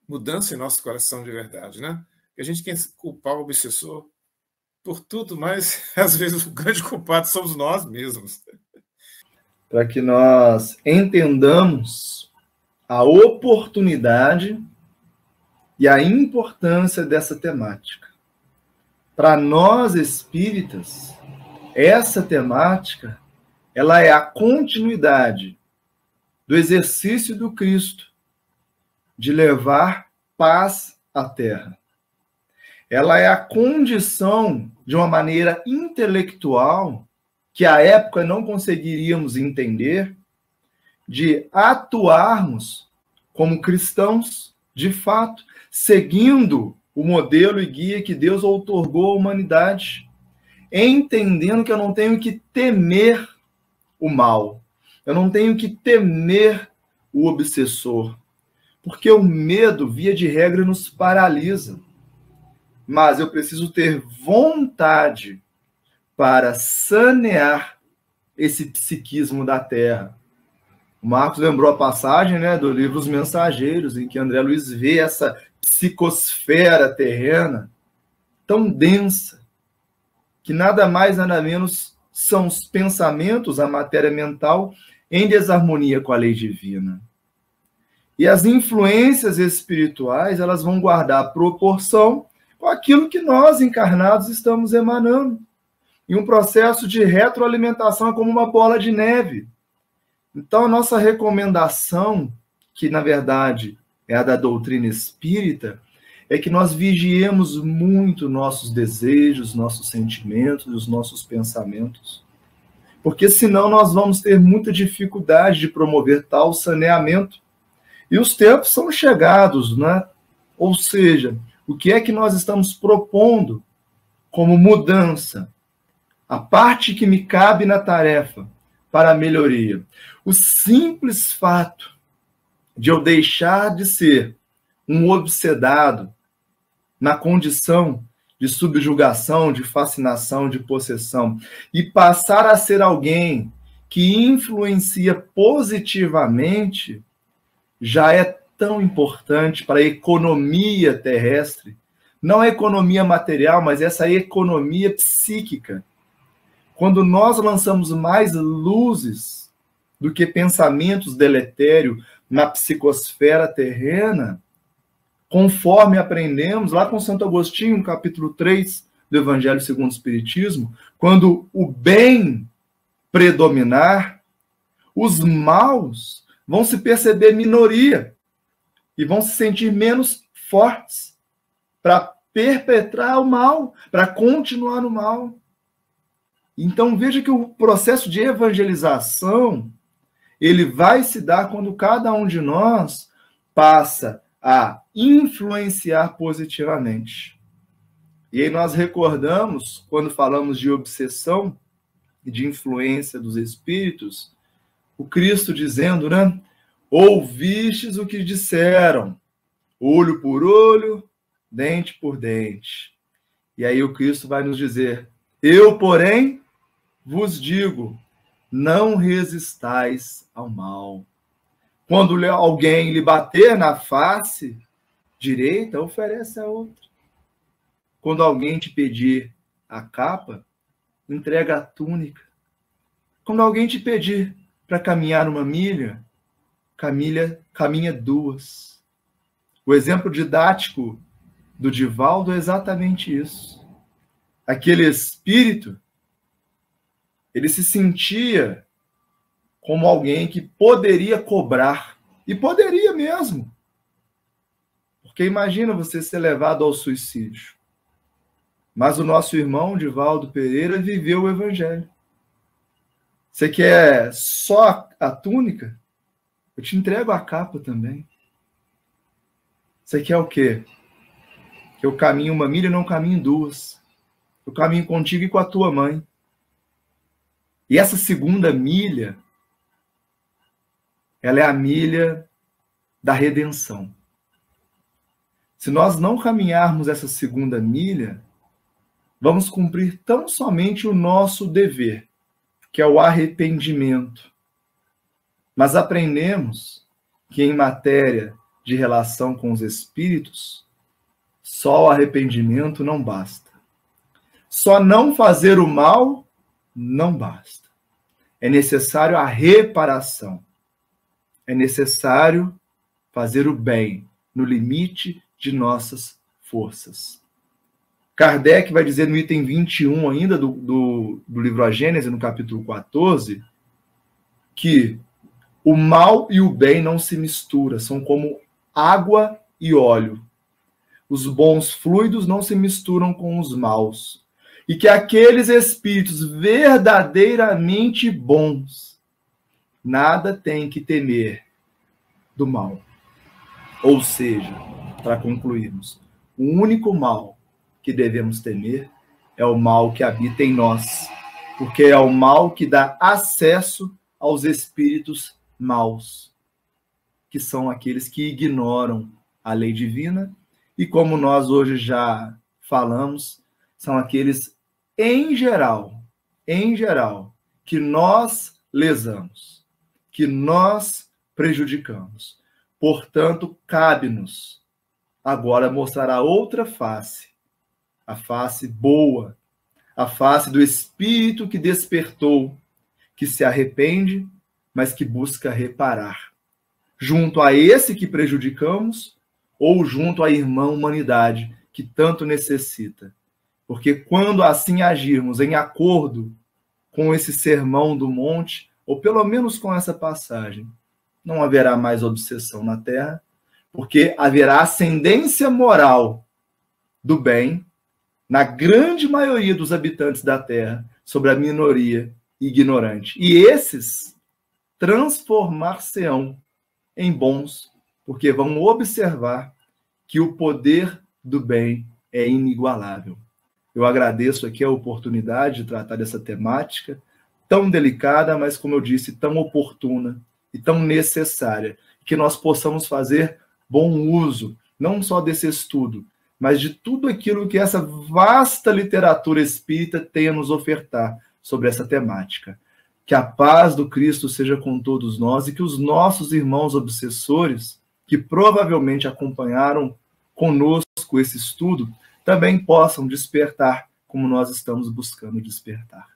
mudança em nosso coração de verdade, né? A gente quer culpar o obsessor por tudo, mas às vezes o grande culpado somos nós mesmos. Para que nós entendamos a oportunidade e a importância dessa temática. Para nós espíritas, essa temática, ela é a continuidade do exercício do Cristo de levar paz à Terra. Ela é a condição, de uma maneira intelectual, que à época não conseguiríamos entender, de atuarmos como cristãos, de fato, seguindo o modelo e guia que Deus outorgou à humanidade, entendendo que eu não tenho que temer o mal, eu não tenho que temer o obsessor, porque o medo, via de regra, nos paralisa. Mas eu preciso ter vontade para sanear esse psiquismo da Terra. O Marcos lembrou a passagem, né, do livro Os Mensageiros, em que André Luiz vê essa psicosfera terrena tão densa, que nada mais, nada menos são os pensamentos, a matéria mental, em desarmonia com a lei divina. E as influências espirituais, elas vão guardar proporção com aquilo que nós, encarnados, estamos emanando. E um processo de retroalimentação é como uma bola de neve. Então, a nossa recomendação, que na verdade é a da doutrina espírita, é que nós vigiemos muito nossos desejos, nossos sentimentos e os nossos pensamentos. Porque senão nós vamos ter muita dificuldade de promover tal saneamento. E os tempos são chegados, né? Ou seja, o que é que nós estamos propondo como mudança? A parte que me cabe na tarefa para a melhoria. O simples fato de eu deixar de ser um obsedado na condição de subjugação, de fascinação, de possessão, e passar a ser alguém que influencia positivamente, já é tão importante para a economia terrestre, não a economia material, mas essa economia psíquica. Quando nós lançamos mais luzes do que pensamentos deletérios na psicosfera terrena, conforme aprendemos lá com Santo Agostinho, no capítulo 3 do Evangelho segundo o Espiritismo, quando o bem predominar, os maus vão se perceber minoria e vão se sentir menos fortes para perpetrar o mal, para continuar no mal. Então, veja que o processo de evangelização, ele vai se dar quando cada um de nós passa a influenciar positivamente. E aí nós recordamos, quando falamos de obsessão e de influência dos espíritos, o Cristo dizendo, né? Ouvistes o que disseram, olho por olho, dente por dente. E aí o Cristo vai nos dizer, eu, porém, vos digo, não resistais ao mal. Quando alguém lhe bater na face direita, oferece a outra. Quando alguém te pedir a capa, entrega a túnica. Quando alguém te pedir para caminhar uma milha, caminha duas. O exemplo didático do Divaldo é exatamente isso. Aquele espírito, ele se sentia como alguém que poderia cobrar, e poderia mesmo. Porque imagina você ser levado ao suicídio. Mas o nosso irmão, Divaldo Pereira, viveu o Evangelho. Você quer só a túnica? Eu te entrego a capa também. Você quer o quê? Que eu caminhe uma milha e não caminhe duas. Eu caminho contigo e com a tua mãe. E essa segunda milha, ela é a milha da redenção. Se nós não caminharmos essa segunda milha, vamos cumprir tão somente o nosso dever, que é o arrependimento. Mas aprendemos que em matéria de relação com os espíritos, só o arrependimento não basta. Só não fazer o mal não basta. É necessário a reparação. É necessário fazer o bem no limite de nossas forças. Kardec vai dizer no item 21 ainda do livro A Gênese, no capítulo 14, que o mal e o bem não se misturam, são como água e óleo. Os bons fluidos não se misturam com os maus. E que aqueles espíritos verdadeiramente bons nada têm que temer do mal. Ou seja, para concluirmos, o único mal que devemos temer é o mal que habita em nós, porque é o mal que dá acesso aos espíritos maus, que são aqueles que ignoram a lei divina, e como nós hoje já falamos, são aqueles, em geral, que nós lesamos, que nós prejudicamos. Portanto, cabe-nos agora mostrar a outra face, a face boa, a face do espírito que despertou, que se arrepende, mas que busca reparar. Junto a esse que prejudicamos ou junto à irmã humanidade que tanto necessita. Porque quando assim agirmos em acordo com esse sermão do monte, ou pelo menos com essa passagem, não haverá mais obsessão na Terra, porque haverá ascendência moral do bem na grande maioria dos habitantes da Terra sobre a minoria ignorante. E esses transformar-se-ão em bons, porque vão observar que o poder do bem é inigualável. Eu agradeço aqui a oportunidade de tratar dessa temática tão delicada, mas, como eu disse, tão oportuna e tão necessária, que nós possamos fazer bom uso, não só desse estudo, mas de tudo aquilo que essa vasta literatura espírita tem a nos ofertar sobre essa temática. Que a paz do Cristo seja com todos nós e que os nossos irmãos obsessores, que provavelmente acompanharam conosco esse estudo, também possam despertar como nós estamos buscando despertar.